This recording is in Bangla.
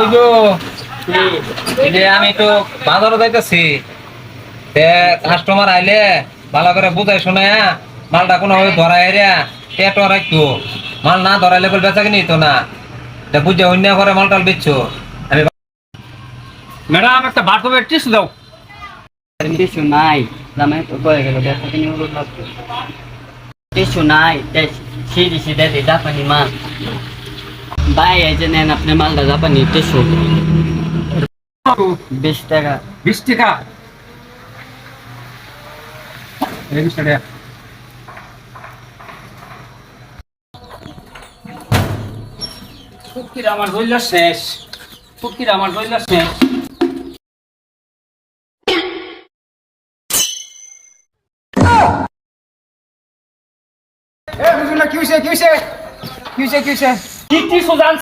ওই গো, এই যে আমি তো বাজারে যাইতেছি, কাস্টমার আইলে ভালো করে বুঝাই শোনায় মালটা কোনো ধরা এরিয়া পেট রাখতো, মাল না ধরাইলে বল বেচা কিনি তো না, বুঝে অন্য করে মালটাল বেচছো। আমি ম্যাডাম একটা বাথরুমের টিস্যু দাও। টিস্যু নাই, দামে তো পড়ে গেল ব্যবসা কিনে হলো লাগবে। টিস্যু নাই, সিঁড়ি সিধা দিয়ে জাপানি মাল ভাই, এই যে নেন আপনি মালটা জাপানি টিস্যু 20 টাকা। 20 টাকা। এই 20 টাকা। ফুকির আমার রইল শেষ। ফুকির আমার রইল শেষ। কি হইছে কি হইছে কি হইছে কি হইছে কি টিস্যু জান